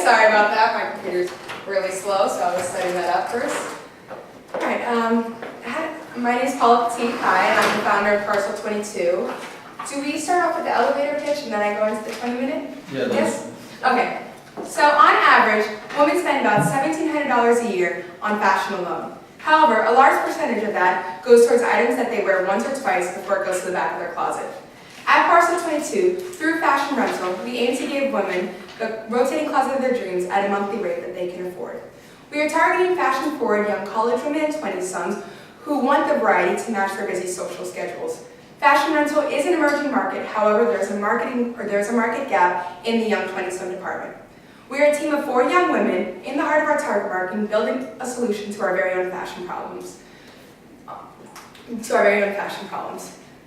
Sorry about that. My computer's really slow, so I was setting that up first. All right. My name is Parcel22. Hi, and I'm the founder of Parcel22. Do we start off with the elevator pitch and then I go into the 20-minute? Yeah. Yes? Okay. So on average, women spend about $1,700 a year on fashion alone. However, a large percentage of that goes towards items that they wear once or twice before it goes to the back of their closet. At Parcel22, through fashion rental, we aim to give women the rotating closet of their dreams at a monthly rate that they can afford. We are targeting fashion-forward young college women and 20-somethings who want the variety to match their busy social schedules. Fashion rental is an emerging market, however, there's a market gap in the young 20-some department. We are a team of 4 young women in the heart of our target market building a solution to our very own fashion problems.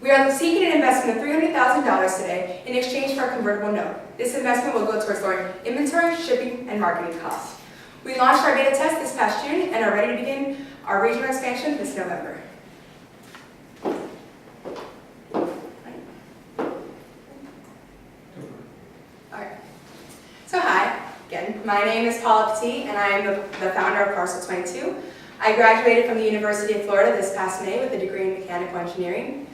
We are seeking an investment of $300,000 today in exchange for a convertible note. This investment will go towards lowering inventory, shipping, and marketing costs. We launched our beta test this past June and are ready to begin our regional expansion this November. Alright. So hi, again, my name is Parcel22 and I am the founder of Parcel22. I graduated from the University of Florida this past May with a degree in mechanical engineering.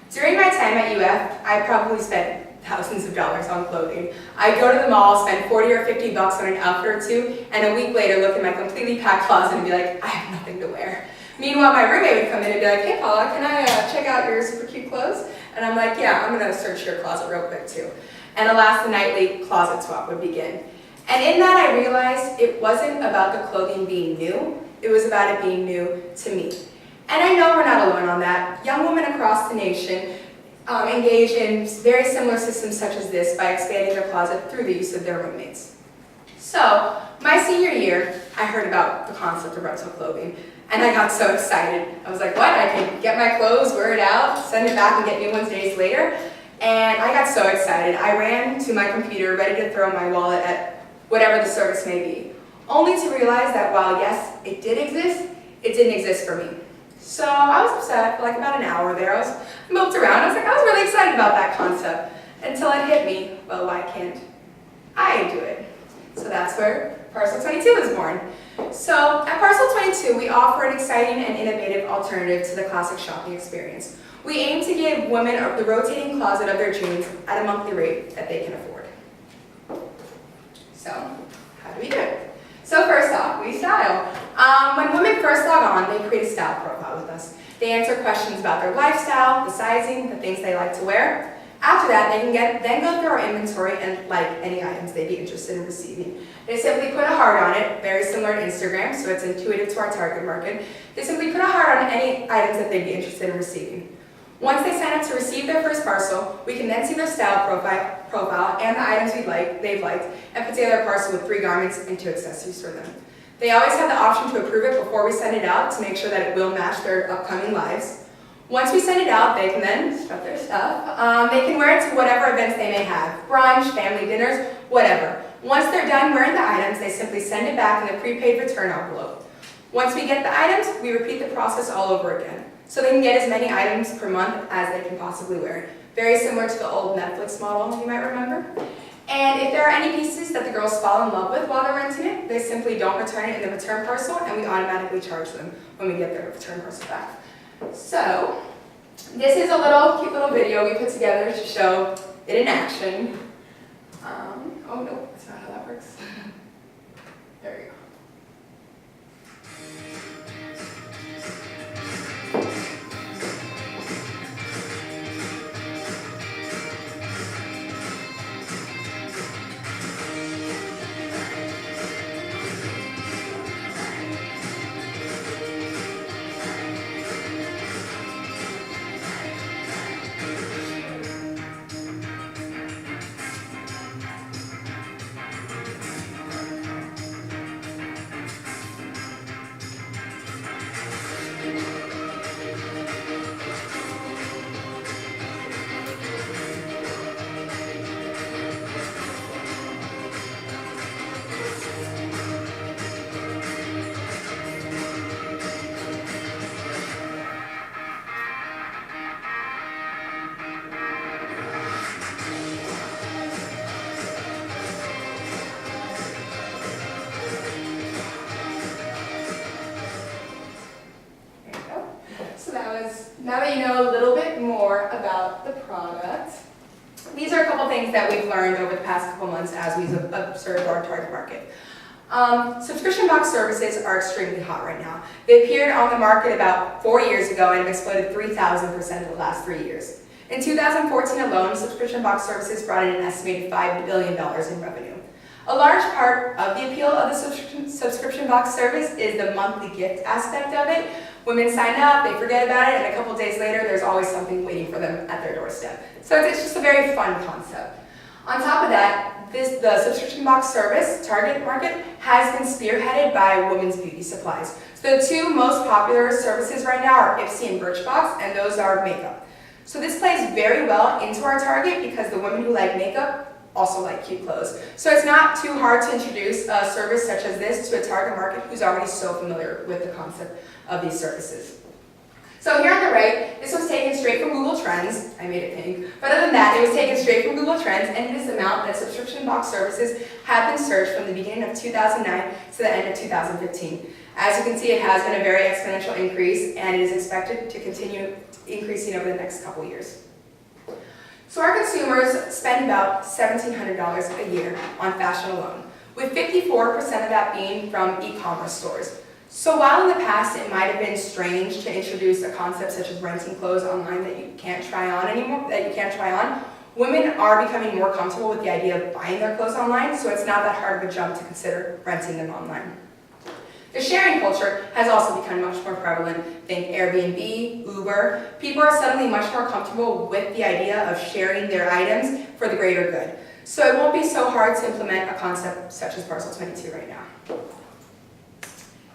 During my time at UF, I probably spent thousands of dollars on clothing. I'd go to the mall, spend 40 or 50 bucks on an outfit or two, and a week later look at my completely packed closet and be like, I have nothing to wear. Meanwhile, my roommate would come in and be like, hey Paula, can I check out your super cute clothes? And I'm like, yeah, I'm gonna search your closet real quick too. And alas, the nightly closet swap would begin. And in that I realized it wasn't about the clothing being new, it was about it being new to me. And I know we're not alone on that. Young women across the nation engage in very similar systems such as this by expanding their closet through the use of their roommates. So, my senior year, I heard about the concept of rental clothing, and I got so excited. I was like, what? I can get my clothes, wear it out, send it back and get new ones days later? And I got so excited. I ran to my computer, ready to throw my wallet at whatever the service may be, only to realize that while yes, it did exist, it didn't exist for me. So I was upset for like about an hour there. I moped around. I was really excited about that concept until it hit me. Well, why can't I do it? So that's where Parcel22 was born. So at Parcel22, we offer an exciting and innovative alternative to the classic shopping experience. We aim to give women the rotating closet of their dreams at a monthly rate that they can afford. So how do we do it? So first off, we style. When women first log on, they create a style profile with us. They answer questions about their lifestyle, the sizing, the things they like to wear. After that, they can then go through our inventory and like any items they'd be interested in receiving. They simply put a heart on it, very similar to Instagram, so it's intuitive to our target market. They simply put a heart on any items that they'd be interested in receiving. Once they sign up to receive their first parcel, we can then see their style profile and the items they've liked, and put together a parcel with 3 garments and 2 accessories for them. They always have the option to approve it before we send it out to make sure that it will match their upcoming lives. Once we send it out, they can then strap their stuff. They can wear it to whatever events they may have, brunch, family dinners, whatever. Once they're done wearing the items, they simply send it back in a prepaid return envelope. Once we get the items, we repeat the process all over again. So they can get as many items per month as they can possibly wear. Very similar to the old Netflix model, you might remember. And if there are any pieces that the girls fall in love with while they're renting it, they simply don't return it in the return parcel, and we automatically charge them when we get their return parcel back. So, this is a cute little video we put together to show it in action. Oh no, that's not how that works. There we go. now that you know a little bit more about the product, these are a couple things that we've learned over the past couple months as we've observed our target market. Subscription box services are extremely hot right now. They appeared on the market about 4 years ago and have exploded 3,000% in the last 3 years. In 2014 alone, subscription box services brought in an estimated $5 billion in revenue. A large part of the appeal of the subscription box service is the monthly gift aspect of it. Women sign up, they forget about it, and a couple days later, there's always something waiting for them at their doorstep. So it's just a very fun concept. On top of that, the subscription box service target market has been spearheaded by women's beauty supplies. So the two most popular services right now are Ipsy and Birchbox, and those are makeup. So this plays very well into our target because the women who like makeup also like cute clothes. So it's not too hard to introduce a service such as this to a target market who's already so familiar with the concept of these services. So here on the right, this was taken straight from Google Trends. I made it pink. But other than that, it was taken straight from Google Trends, and it is the amount that subscription box services have been searched from the beginning of 2009 to the end of 2015. As you can see, it has been a very exponential increase, and it is expected to continue increasing over the next couple years. So our consumers spend about $1,700 a year on fashion alone, with 54% of that being from e-commerce stores. So while in the past it might have been strange to introduce a concept such as renting clothes online that you can't try on anymore, women are becoming more comfortable with the idea of buying their clothes online, so it's not that hard of a jump to consider renting them online. The sharing culture has also become much more prevalent. Think Airbnb, Uber. People are suddenly much more comfortable with the idea of sharing their items for the greater good. So it won't be so hard to implement a concept such as Parcel22 right now.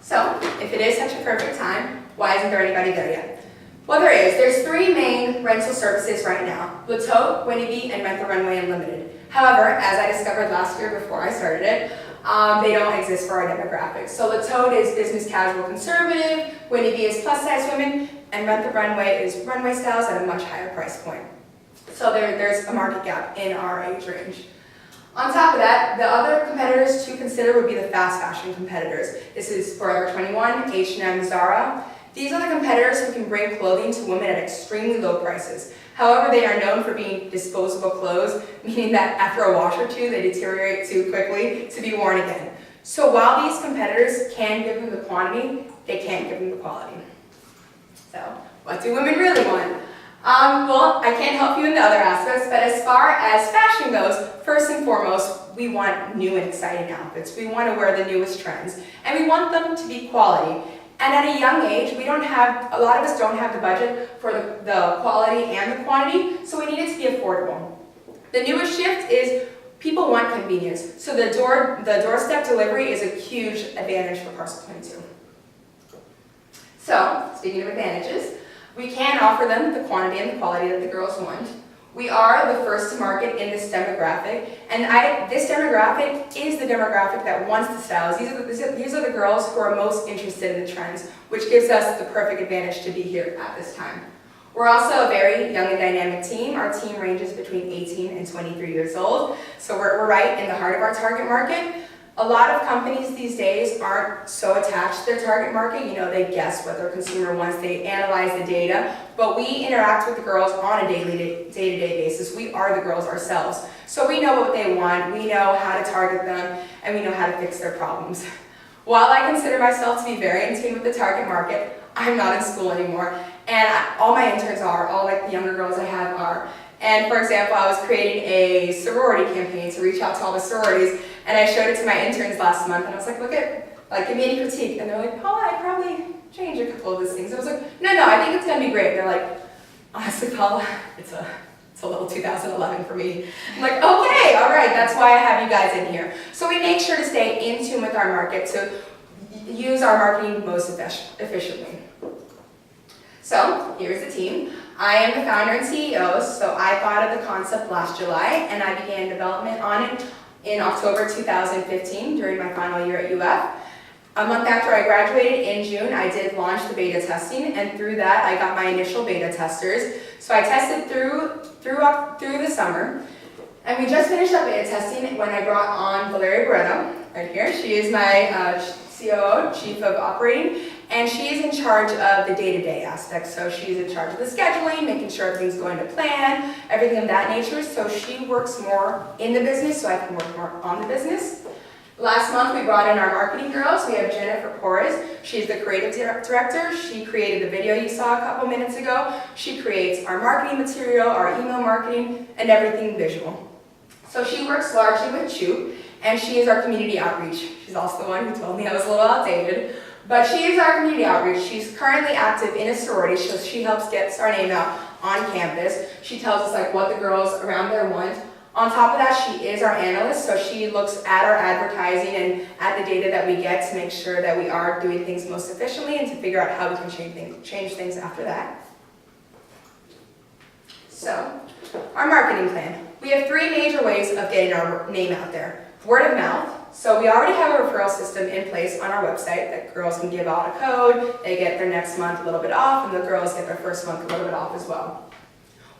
So, if it is such a perfect time, why isn't there anybody there yet? Well, there is. There's 3 main rental services right now: Le Tote, Winnie Bee, and Rent the Runway Unlimited. However, as I discovered last year before I started it, they don't exist for our demographics. So Le Tote is business casual conservative, Winnie Bee is plus size women, and Rent the Runway is runway styles at a much higher price point. So there's a market gap in our age range. On top of that, the other competitors to consider would be the fast fashion competitors. This is Forever 21, H&M, Zara. These are the competitors who can bring clothing to women at extremely low prices. However, they are known for being disposable clothes, meaning that after a wash or two, they deteriorate too quickly to be worn again. So while these competitors can give them the quantity, they can't give them the quality. So what do women really want? Well, I can't help you in the other aspects, but as far as fashion goes, first and foremost, we want new and exciting outfits. We want to wear the newest trends, and we want them to be quality. And at a young age, a lot of us don't have the budget for the quality and the quantity, so we need it to be affordable. The newest shift is people want convenience, so the doorstep delivery is a huge advantage for Parcel22. So, speaking of advantages, we can offer them the quantity and the quality that the girls want. We are the first to market in this demographic, and this demographic is the demographic that wants the styles. These are the girls who are most interested in the trends, which gives us the perfect advantage to be here at this time. We're also a very young and dynamic team. Our team ranges between 18 and 23 years old, so we're right in the heart of our target market. A lot of companies these days aren't so attached to their target market. You know, they guess what their consumer wants, they analyze the data, but we interact with the girls on a day-to-day basis. We are the girls ourselves. So we know what they want, we know how to target them, and we know how to fix their problems. While I consider myself to be very in tune with the target market, I'm not in school anymore, and all my interns are, all like the younger girls I have are. And for example, I was creating a sorority campaign to reach out to all the sororities, and I showed it to my interns last month, and I was like, give me any critique. And they're like, Paula, I'd probably change a couple of those things. I was like, no, I think it's gonna be great. They're like, honestly, Paula, it's a little 2011 for me. I'm like, okay, all right, that's why I have you guys in here. So we make sure to stay in tune with our market to use our marketing most efficiently. So here's the team. I am the founder and CEO, so I thought of the concept last July, and I began development on it in October 2015 during my final year at UF. A month after I graduated in June, I did launch the beta testing, and through that I got my initial beta testers. So I tested through the summer, and we just finished up beta testing when I brought on Valeria Barreto, right here. She is my COO, Chief of Operating, And she is in charge of the day-to-day aspects. So she's in charge of the scheduling, making sure everything's going to plan, everything of that nature. So she works more in the business, so I can work more on the business. Last month, we brought in our marketing girls. We have Jennifer Porres. She's the creative director. She created the video you saw a couple minutes ago. She creates our marketing material, our email marketing, and everything visual. So she works largely with Shoot, and she is our community outreach. She's also the one who told me I was a little outdated, but she is our community outreach. She's currently active in a sorority, so she helps get our name out on campus. She tells us like what the girls around there want. On top of that, she is our analyst, so she looks at our advertising and at the data that we get to make sure that we are doing things most efficiently and to figure out how we can change things after that. So, our marketing plan. We have 3 major ways of getting our name out there. Word of mouth. So we already have a referral system in place on our website that girls can give out a code, they get their next month a little bit off, and the girls get their first month a little bit off as well.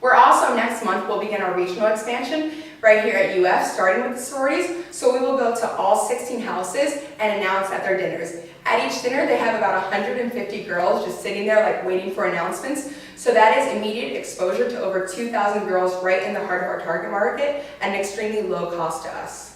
We're also, next month, we'll begin our regional expansion right here at UF, starting with the sororities. So we will go to all 16 houses and announce at their dinners. At each dinner, they have about 150 girls just sitting there like waiting for announcements. So that is immediate exposure to over 2,000 girls right in the heart of our target market at an extremely low cost to us.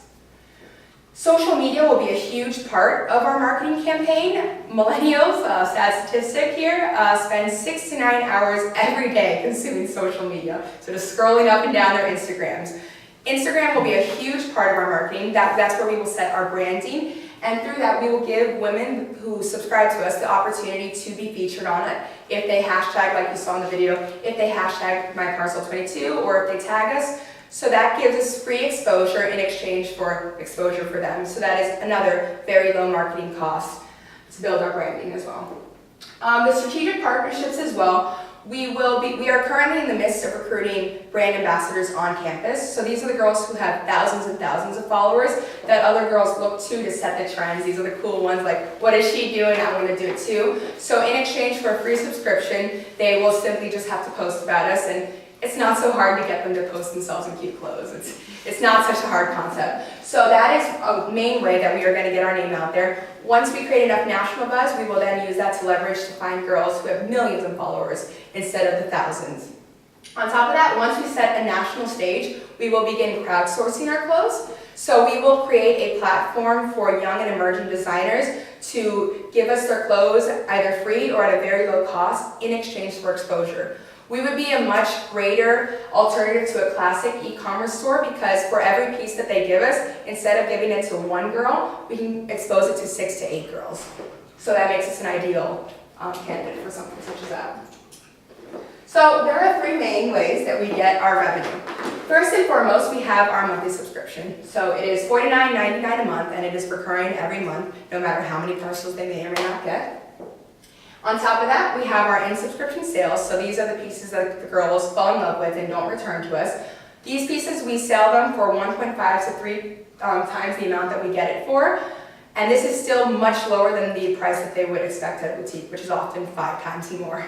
Social media will be a huge part of our marketing campaign. Millennials, sad statistic here, spend 6 to 9 hours every day consuming social media. So just scrolling up and down their Instagrams. Instagram will be a huge part of our marketing. That's where we will set our branding. And through that, we will give women who subscribe to us the opportunity to be featured on it. If they hashtag, like you saw in the video, if they hashtag my Parcel22, or if they tag us. So that gives us free exposure in exchange for exposure for them. So that is another very low marketing cost to build our branding as well. The strategic partnerships as well. We are currently in the midst of recruiting brand ambassadors on campus. So these are the girls who have thousands and thousands of followers that other girls look to set the trends. These are the cool ones like, what is she doing? I want to do it too. So in exchange for a free subscription, they will simply just have to post about us, and it's not so hard to get them to post themselves in cute clothes. It's not such a hard concept. So that is a main way that we are going to get our name out there. Once we create enough national buzz, we will then use that to leverage to find girls who have millions of followers instead of the thousands. On top of that, once we set a national stage, we will begin crowdsourcing our clothes. So we will create a platform for young and emerging designers to give us their clothes either free or at a very low cost in exchange for exposure. We would be a much greater alternative to a classic e-commerce store because for every piece that they give us, instead of giving it to one girl, we can expose it to 6 to 8 girls. So that makes us an ideal candidate for something such as that. So there are 3 main ways that we get our revenue. First and foremost, we have our monthly subscription. So it is $49.99 a month, and it is recurring every month, no matter how many parcels they may or may not get. On top of that, we have our in-subscription sales. So these are the pieces that the girls fall in love with and don't return to us. These pieces, we sell them for 1.5 to 3 times the amount that we get it for. And this is still much lower than the price that they would expect at a boutique, which is often 5 times more.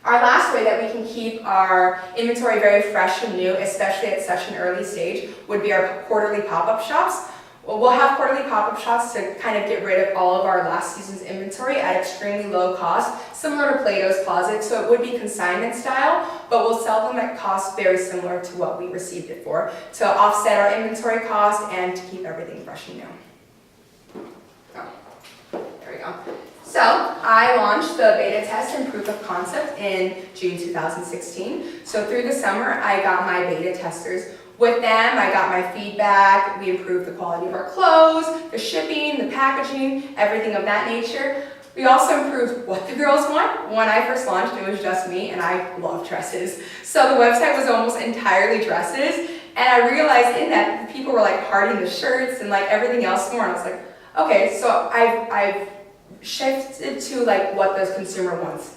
Our last way that we can keep our inventory very fresh and new, especially at such an early stage, would be our quarterly pop-up shops. Well, we'll have quarterly pop-up shops to kind of get rid of all of our last season's inventory at extremely low cost, similar to Plato's Closet, so it would be consignment style, but we'll sell them at cost very similar to what we received it for, to offset our inventory cost and to keep everything fresh and new. Oh, there we go. So, I launched the beta test and proof of concept in June 2016. So through the summer, I got my beta testers. With them, I got my feedback, we improved the quality of our clothes, the shipping, the packaging, everything of that nature. We also improved what the girls want. When I first launched, it was just me, and I love dresses. So the website was almost entirely dresses, and I realized in that people were like hearting the shirts and like everything else more, and I was like, okay, so I've shifted to like what the consumer wants.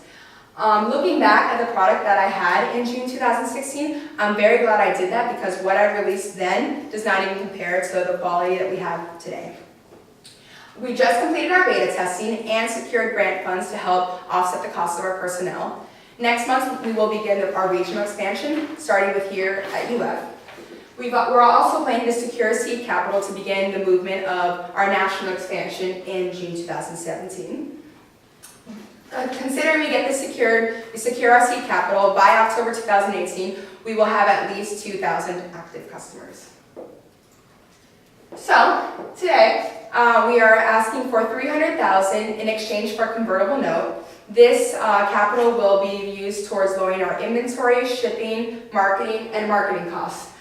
Looking back at the product that I had in June 2016, I'm very glad I did that because what I released then does not even compare to the quality that we have today. We just completed our beta testing and secured grant funds to help offset the cost of our personnel. Next month, we will begin our regional expansion, starting with here at UF. We're also planning to secure seed capital to begin the movement of our national expansion in June 2017. considering we get this secured, we secure our seed capital by October 2018, we will have at least 2,000 active customers. So today we are asking for $300,000 in exchange for a convertible note. This capital will be used towards lowering our inventory, shipping, marketing, and marketing costs.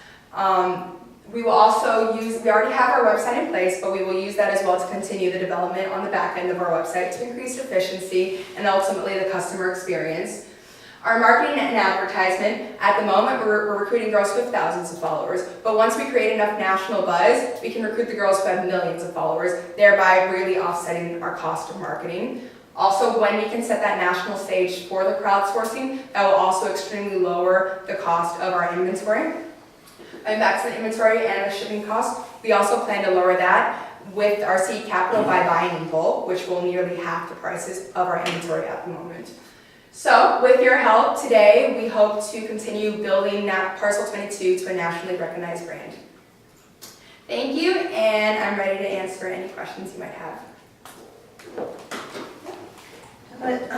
We will also use, we already have our website in place, but we will use that as well to continue the development on the back end of our website to increase efficiency and ultimately the customer experience. Our marketing and advertisement, at the moment we're recruiting girls who have thousands of followers, but once we create enough national buzz, we can recruit the girls who have millions of followers, thereby really offsetting our cost of marketing. Also, when we can set that national stage for the crowdsourcing, that will also extremely lower the cost of our inventory. And back to the inventory and the shipping cost, we also plan to lower that with our seed capital by buying in bulk, which will nearly half the prices of our inventory at the moment. So, with your help today, we hope to continue building Parcel22 to a nationally recognized brand. Thank you, and I'm ready to answer any questions you might have. But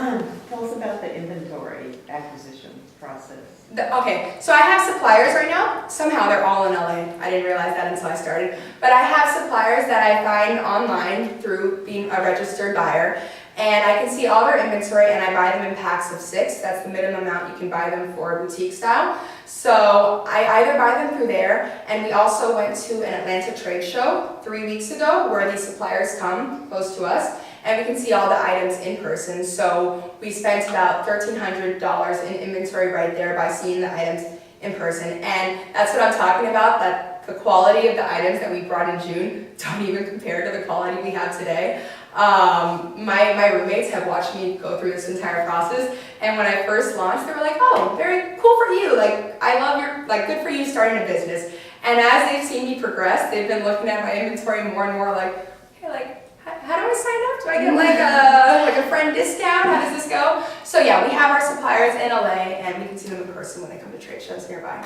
tell us about the inventory acquisition process. Okay, so I have suppliers right now. Somehow they're all in LA. I didn't realize that until I started. But I have suppliers that I find online through being a registered buyer. And I can see all their inventory and I buy them in packs of 6. That's the minimum amount you can buy them for boutique style. So I either buy them through there, and we also went to an Atlanta trade show 3 weeks ago where these suppliers come close to us. And we can see all the items in person. So we spent about $1,300 in inventory right there by seeing the items in person. And that's what I'm talking about, that the quality of the items that we brought in June don't even compare to the quality we have today. My roommates have watched me go through this entire process. And when I first launched, they were like, oh, very cool for you. Like, I love your, like, good for you starting a business. And as they've seen me progress, they've been looking at my inventory more and more like, hey, like, how do I sign up? Do I get like a friend discount? How does this go? So yeah, we have our suppliers in LA, and we can see them in person when they come to trade shows nearby.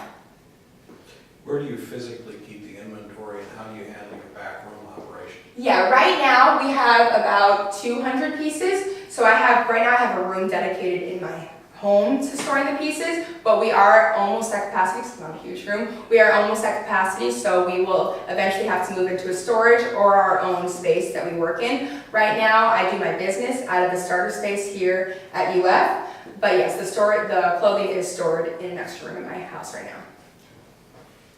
Where do you physically keep the inventory, and how do you handle your backroom operation? Yeah, right now we have about 200 pieces. So right now I have a room dedicated in my home to storing the pieces, but we are almost at capacity. It's not a huge room. We are almost at capacity, so we will eventually have to move into a storage or our own space that we work in. Right now, I do my business out of the starter space here at UF, but yes, the clothing is stored in an extra room in my house right now.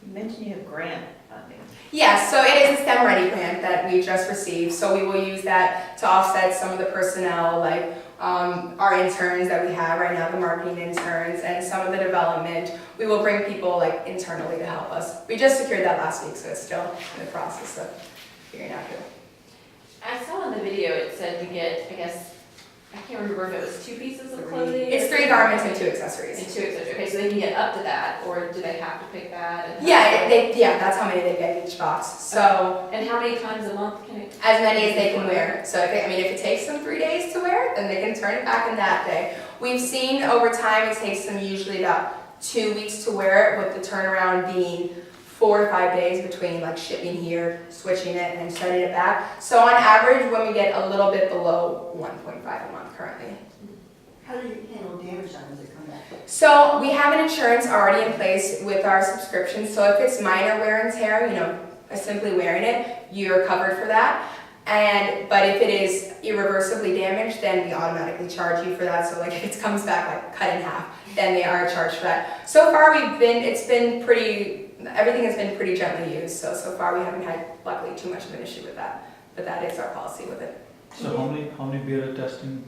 You mentioned you have grant funding. Yes, so it is a STEM Ready grant that we just received, so we will use that to offset some of the personnel, like our interns that we have right now, the marketing interns, and some of the development. We will bring people like internally to help us. We just secured that last week, so it's still in the process of figuring out who. I saw in the video it said you get, I guess, I can't remember if it was 2 pieces of clothing. It's 3 garments and 2 accessories. And 2 accessories. Okay, so they can get up to that, or do they have to pick that? And Yeah, that's how many they get in each box. So, and how many times a month can it? as many as they can wear. So, if it takes them 3 days to wear it, then they can turn it back in that day. We've seen over time it takes them usually about 2 weeks to wear it, with the turnaround being 4 to 5 days between like shipping here, switching it, and sending it back. So on average, when we get a little bit below 1.5 a month currently. How do you handle damage on as it comes back? So we have an insurance already in place with our subscription. So if it's minor wear and tear, simply wearing it, you're covered for that. But if it is irreversibly damaged, then we automatically charge you for that. So like if it comes back like cut in half, then they are charged for that. So far everything has been pretty gently used. So far we haven't had, luckily, too much of an issue with that. But that is our policy with it. So how many beta testing?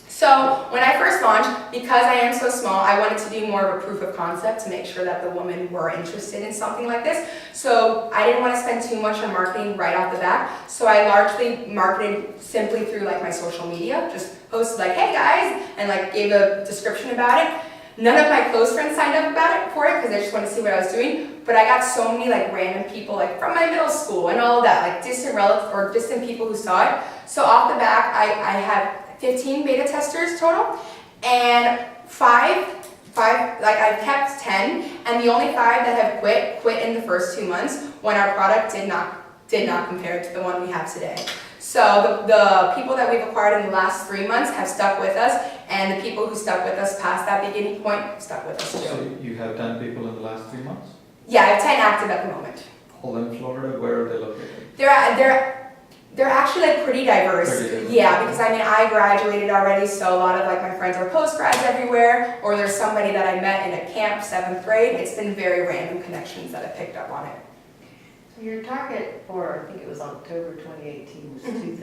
So when I first launched, because I am so small, I wanted to do more of a proof of concept to make sure that the women were interested in something like this. So I didn't want to spend too much on marketing right off the bat. So I largely marketed simply through like my social media, just posted like, hey guys, and like gave a description about it. None of my close friends signed up for it because they just wanted to see what I was doing. But I got so many like random people like from my middle school and all of that, like distant relatives or distant people who saw it. So off the back, I have 15 beta testers total, and I've kept 10, and the only 5 that have quit in the first 2 months when our product did not did not compare to the one we have today. So the people that we've acquired in the last 3 months have stuck with us, and the people who stuck with us past that beginning point stuck with us too. So you have 10 people in the last 3 months? Yeah, I have 10 active at the moment. All in Florida, where are they located? They're actually like pretty diverse. Pretty diverse. Yeah, because I mean I graduated already, so a lot of like my friends are post-grads everywhere, or there's somebody that I met in a camp 7th grade. It's been very random connections that I picked up on it. So your target for, I think it was October 2018, was 2,000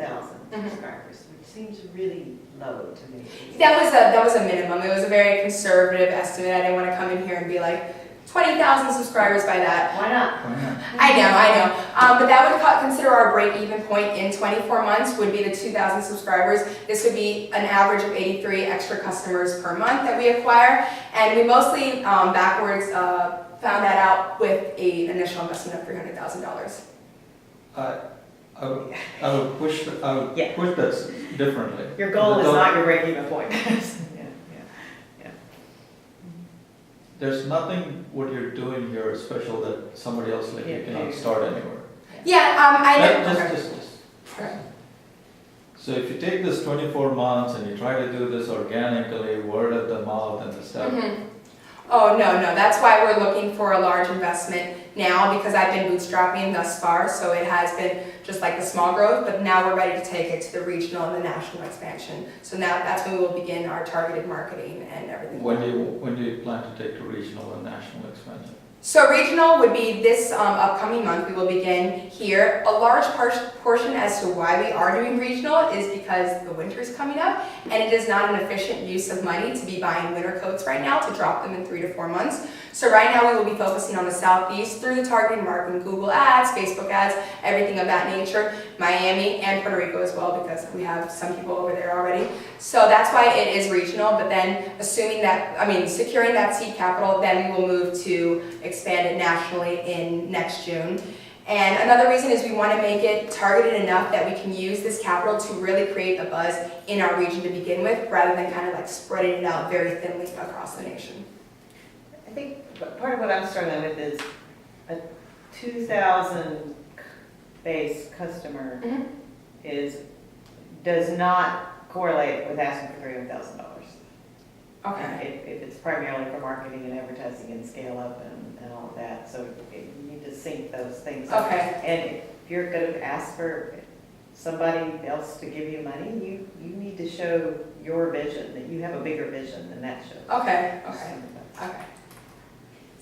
subscribers, which seems really low to me. That was a minimum. It was a very conservative estimate. I didn't want to come in here and be like 20,000 subscribers by that. Why not? Why not? I know. But that would consider our break-even point in 24 months would be the 2,000 subscribers. This would be an average of 83 extra customers per month that we acquire, and we mostly backwards found that out with an initial investment of $300,000. I would push Yeah. that differently. Your goal is not your break-even point. There's nothing what you're doing here is special that somebody else like you Yeah, cannot yeah. start anywhere. Yeah, I know. Just. So if you take this 24 months and you try to do this organically, word of the mouth and the stuff, Oh, no. That's why we're looking for a large investment now, because I've been bootstrapping thus far, so it has been just like the small growth, but now we're ready to take it to the regional and the national expansion. So now that's when we will begin our targeted marketing and everything. when do you plan to take to regional and national expansion? So regional would be this upcoming month. We will begin here. A large portion as to why we are doing regional is because the winter is coming up, and it is not an efficient use of money to be buying winter coats right now to drop them in 3 to 4 months. So right now we will be focusing on the Southeast through the targeted marketing, Google ads, Facebook ads, everything of that nature, Miami and Puerto Rico as well, because we have some people over there already. So that's why it is regional, but then securing that seed capital, then we will move to expand it nationally in next June. And another reason is we want to make it targeted enough that we can use this capital to really create a buzz in our region to begin with, rather than kind of like spreading it out very thinly across the nation. I think part of what I'm struggling with is a 2,000 base customer does not correlate with asking for $300,000. Okay. If it's primarily for marketing and advertising and scale up and all of that, so you need to sync those things up. Okay. And if you're going to ask for somebody else to give you money, you need to show your vision, that you have a bigger vision than that shows. Okay.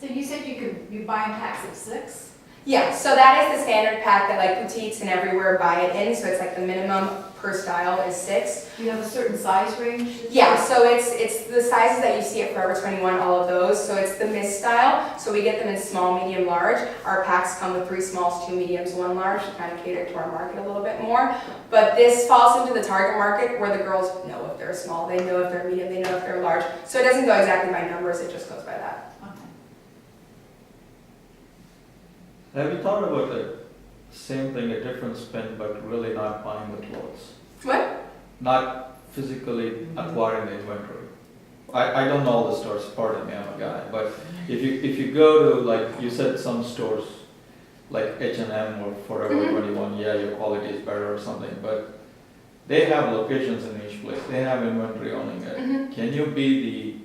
So you said you buy in packs of 6? Yeah, so that is the standard pack that like boutiques and everywhere buy it in, so it's like the minimum per style is 6. Do you have a certain size range? Yeah, so it's the sizes that you see at Forever 21, all of those. So it's the mist style. So we get them in small, medium, large. Our packs come with 3 smalls, 2 mediums, 1 large to kind of cater to our market a little bit more. But this falls into the target market where the girls know if they're small, they know if they're medium, they know if they're large. So it doesn't go exactly by numbers, it just goes by that. Have you thought about the same thing, a different spin, but really not buying the clothes? What? Not physically acquiring the inventory. I don't know all the stores, pardon me, I'm a guy, but if you go to, like you said, some stores like H&M or Forever 21, yeah, your quality is better or something, but they have locations in each place, they have inventory owning it. Can you be the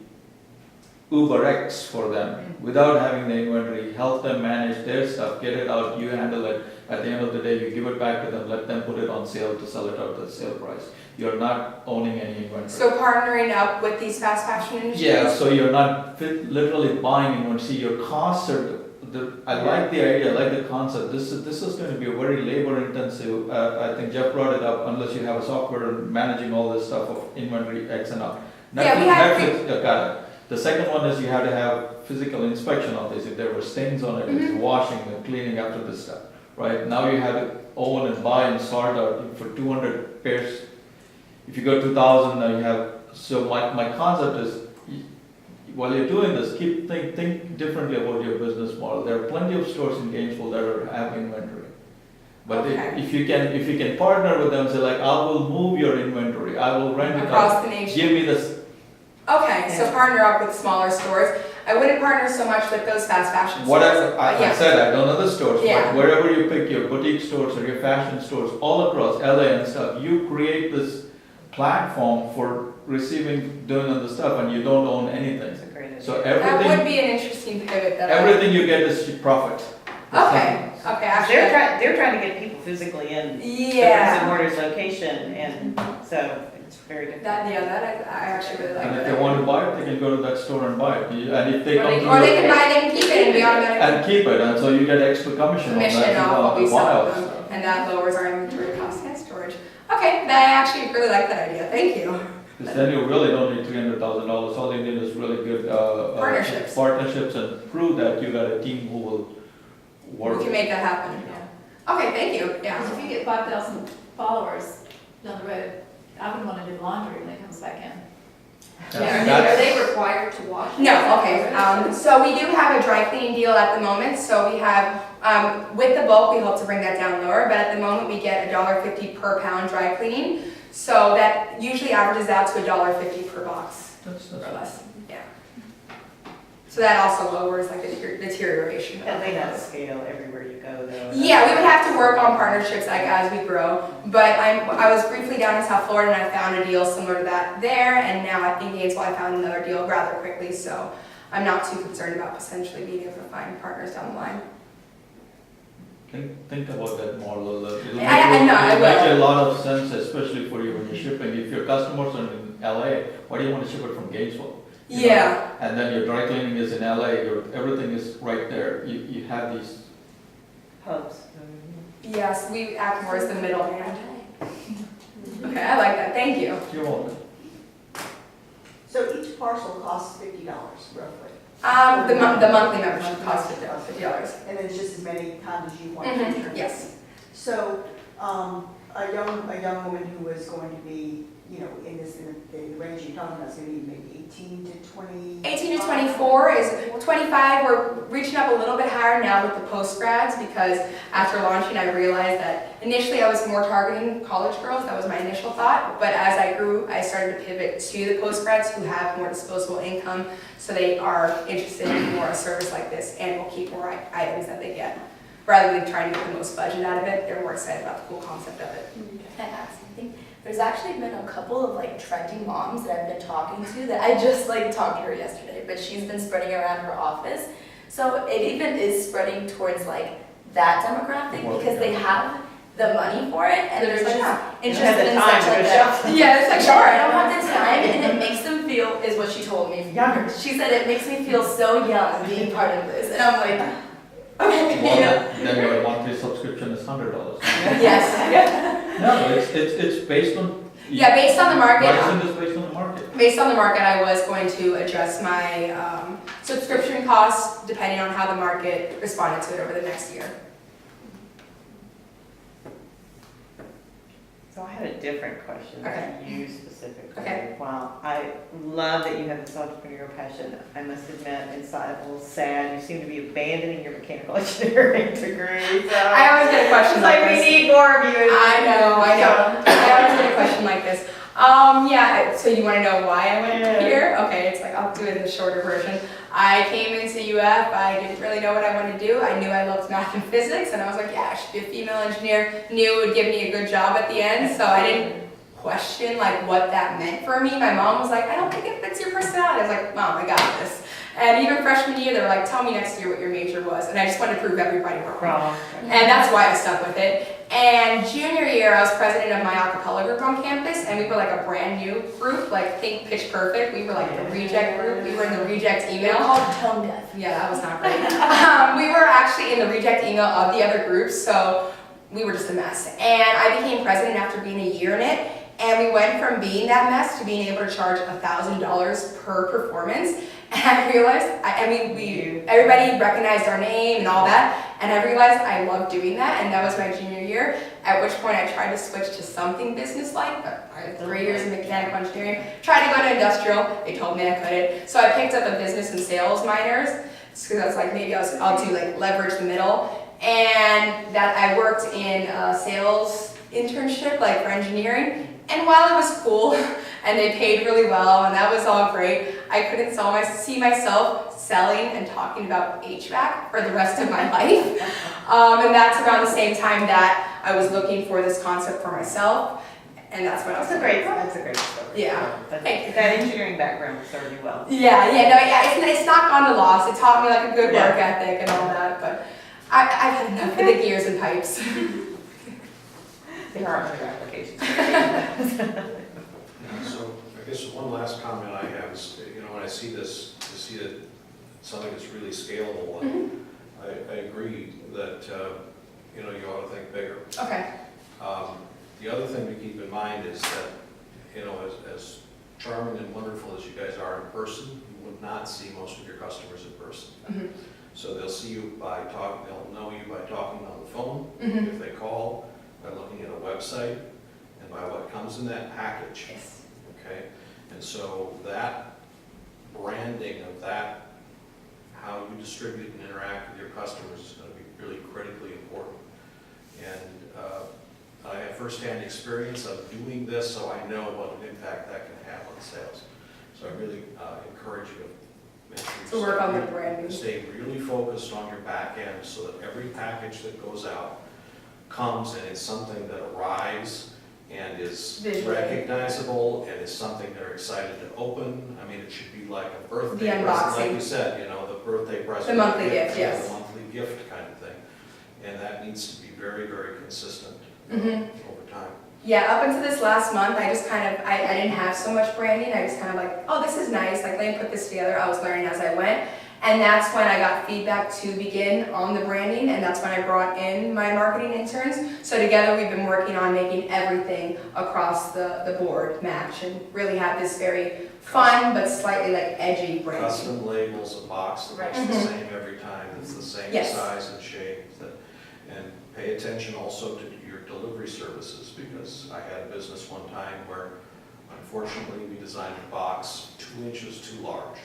Uber X for them without having the inventory, help them manage their stuff, get it out, you handle it. At the end of the day, you give it back to them, let them put it on sale to sell it out at the sale price. You're not owning any inventory. So partnering up with these fast fashion industries? Yeah, so you're not literally buying inventory. See, your costs are, I like the idea, I like the concept. This is going to be a very labor intensive, I think Jeff brought it up, unless you have a software managing all this stuff of inventory X and up. Netflix, got it. The second one is you have to have physical inspection of this. If there were stains on it, it's washing and cleaning after this stuff, right? Now you have to own and buy and sort out for 200 pairs. If you go 2,000, now you have, so my concept is, while you're doing this, think differently about your business model. There are plenty of stores in Gainesville that have inventory. But if you can partner with them, say like, I will move your inventory, I will rent it across out, the nation. give me this. Okay, so partner up with smaller stores. I wouldn't partner so much with those fast fashion stores. Whatever, I Yeah. said, I don't know the stores, Yeah. but wherever you pick your boutique stores or your fashion stores, all across LA and stuff, you create this platform for receiving, doing other stuff, and you don't own anything. That's a great idea. So That would everything, be an interesting pivot that everything you get is profit. Okay, actually. They're trying to get people physically in the brick and Yeah. mortar's location, and so it's very different. I actually really like And if that. they want to buy it, they can go to that store and buy it. And if they Or come they- to Or they you can buy, they can keep it and be automatically and keep it, and so you get extra commission on that. commission off what we sell Wild. them, and that lowers our inventory costs and storage. Okay, I actually really like that idea, thank you. Because then you really don't need $300,000, all you need is really good, Partnerships. partnerships and prove that you got a team who will work. We can make that happen. Okay, thank you, yeah. Because if you get 5,000 followers down the road, I wouldn't want to do laundry when it comes back in. Are they required to wash? it? No, okay, so we do have a dry cleaning deal at the moment, so we have, with the bulk, we hope to bring that down lower, but at the moment, we get $1.50 per pound dry cleaning, so that usually averages out to $1.50 per box, That's- or less, yeah. So that also lowers like the deterioration. And they have scale everywhere you go, though. Yeah, we would have to work on partnerships like as we grow, but I was briefly down in South Florida and I found a deal similar to that there, and now I think Gainesville I found another deal rather quickly, so I'm not too concerned about potentially being able to find partners down the line. Think about that more, Lola. It'll make I you- know, I it'll make will. a lot of sense, especially for you when you're shipping. If your customers are in LA, why do you want to ship it from Gainesville? You know? Yeah, And then your dry cleaning is in LA, everything is right there. You have these, Hubs. yes, we act more as the middleman. Okay, I like that, thank you. you're welcome. So each parcel costs $50 roughly. The monthly membership costs $50. And it's just as many times as you want to Mhm, return. yes. So, a young woman who was going to be, you know, in the range you're talking about is going to be maybe 18 to 20? 18 to 24 is 25. We're reaching up a little bit higher now with the post grads because after launching, I realized that initially I was more targeting college girls. That was my initial thought. But as I grew, I started to pivot to the post grads who have more disposable income, so they are interested in more a service like this and will keep more items that they get. Rather than trying to get the most budget out of it, they're more excited about the cool concept of it. Can I add something? There's actually been a couple of like trendy moms that I've been talking to that I just like talked to her yesterday, but she's been spreading around her office. So it even is spreading towards like that demographic because they have the money for it and they're just interested in such like that. Yeah, it's like, Sure, sure, I don't have the time and it makes them feel, is what she told me, younger. She said it makes me feel so young being part of this. And I'm like, okay, you know? Then your monthly subscription is $100. Yes. No, it's based on. Yeah, based on the market. Pricing is based on the market. Based on the market, I was going to adjust my subscription costs depending on how the market responded to it over the next year. So I had a different question for Okay. you specifically. Okay. Wow, I love that you have this entrepreneurial passion. I must admit, inside I'm a little sad. You seem to be abandoning your mechanical engineering degree. So I always get a question it's like like we this. need more of you. I know. I always get a question like this. Yeah, so you want to know why I went Yeah. here? Okay, it's like, I'll do it in the shorter version. I came into UF, I didn't really know what I wanted to do. I knew I loved math and physics, and I was like, yeah, I should be a female engineer. Knew it would give me a good job at the end, so I didn't question like what that meant for me. My mom was like, I don't think it fits your personality. I was like, Mom, I got this. And even freshman year, they were like, tell me next year what your major was. And I just wanted to prove everybody wrong. Wrong. And that's why I stuck with it. And junior year, I was president of my a cappella group on campus, and we were like a brand new group, like think Pitch Perfect. We were like the reject group. We were in the reject They're email. called tone deaf. Yeah, that was not great. We were actually in the reject email of the other groups, so we were just a mess. And I became president after being a year in it, and we went from being that mess to being able to charge $1,000 per performance. And I realized, everybody recognized our name and all that, and I realized I loved doing that, and that was my junior year, at which point I tried to switch to something business-like, but I had 3 years in mechanical engineering, tried to go to industrial, they told me I couldn't, so I picked up a business and sales minors, because I was like, maybe I'll do like leverage the middle, and that I worked in a sales internship, like for engineering, and while it was cool, and they paid really well, and that was all great. I couldn't see myself selling and talking about HVAC for the rest of my life. And that's around the same time that I was looking for this concept for myself, and that's what I was That's a great story. Yeah. That Thank you. that engineering background will serve you well. It's not gone to loss. It taught me like a good Yeah. work ethic and all that, but I've had enough of the gears and pipes. There are other applications. Yeah, so I guess one last comment I have is, when I see this, to see that something that's really scalable, and I agree that, you ought to think bigger. Okay. The other thing to keep in mind is that, as charming and wonderful as you guys are in person, you would not see most of your customers in person. Mhm. So they'll see you by talking, they'll know you by talking on the phone, Mhm. if they call, by looking at a website, and by what comes in that package. Yes. Okay, and so that branding of that, how you distribute and interact with your customers is going to be really critically important. And I have firsthand experience of doing this, so I know what an impact that can have on sales. So I really encourage you to make sure To work on the branding. stay really focused on your back end so that every package that goes out comes and it's something that arrives and is Visually. recognizable and is something they're excited to open. I mean, it should be like a birthday The present, unboxing. like you said, the birthday present. The monthly gift, yes. The monthly gift kind of thing. And that needs to be very, very consistent Mhm. over time. Yeah, up until this last month, I just kind of, I didn't have so much branding. I was kind of like, oh, this is nice, like let me put this together. I was learning as I went. And that's when I got feedback to begin on the branding, and that's when I brought in my marketing interns. So together we've been working on making everything across the board match and really have this very fun but slightly like edgy branding. Custom labels, a box that looks Right. the Mhm. same every time, it's the same Yes. size and shape. And pay attention also to your delivery services, because I had a business one time where unfortunately we designed a box 2 inches too large.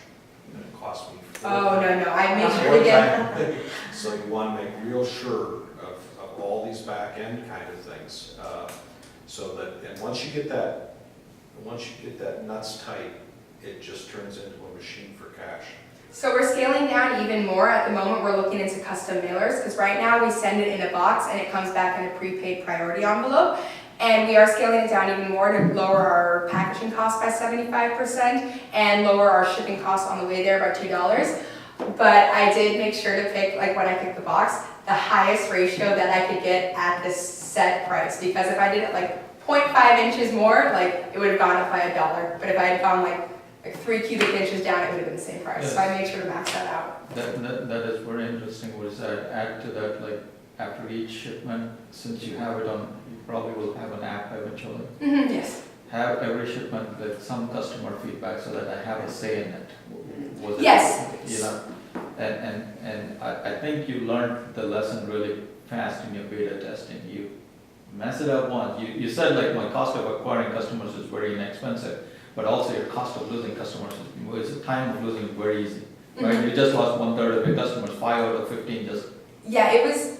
And it cost me Oh, no, I made sure to get, So you want to make real sure of all these back end kind of things, so that, and once you get that nuts tight, it just turns into a machine for cash. so we're scaling down even more. At the moment, we're looking into custom mailers, because right now we send it in a box and it comes back in a prepaid priority envelope. And we are scaling it down even more to lower our packaging cost by 75% and lower our shipping costs on the way there by $2. But I did make sure to pick, like when I picked the box, the highest ratio that I could get at this set price. Because if I did it like 0.5 inches more, like it would have gone up by $1. But if I had gone like 3 cubic inches down, it would have been the same price. So I made sure to max that out. That is very interesting. Was that add to that, like after each shipment, since you have it on, you probably will have an app eventually. Yes. Have every shipment with some customer feedback so that I have a say in it. Was it, Yes. And I think you learned the lesson really fast in your beta testing. You mess it up once. You said like my cost of acquiring customers is very inexpensive, but also your cost of losing customers is the time of losing very easy. Right? Mhm. You just lost 1/3 of your customers, 5 out of 15 just. Yeah, it was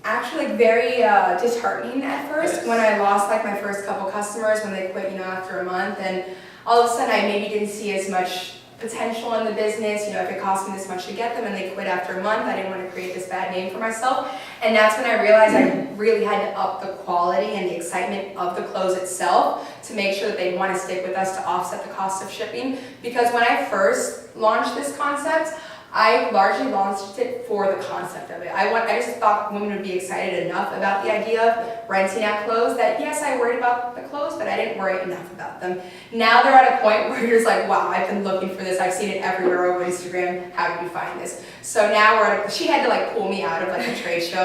actually like very disheartening at first Yes. when I lost like my first couple customers when they quit, after a month, and all of a sudden I maybe didn't see as much potential in the business. If it cost me this much to get them and they quit after a month, I didn't want to create this bad name for myself. And that's when I realized I really had to up the quality and the excitement of the clothes itself to make sure that they'd want to stick with us to offset the cost of shipping. Because when I first launched this concept, I largely launched it for the concept of it. I just thought women would be excited enough about the idea of renting out clothes that, yes, I worried about the clothes, but I didn't worry enough about them. Now they're at a point where you're just like, wow, I've been looking for this. I've seen it everywhere over Instagram. How did you find this? So now she had to like pull me out of like a trade show.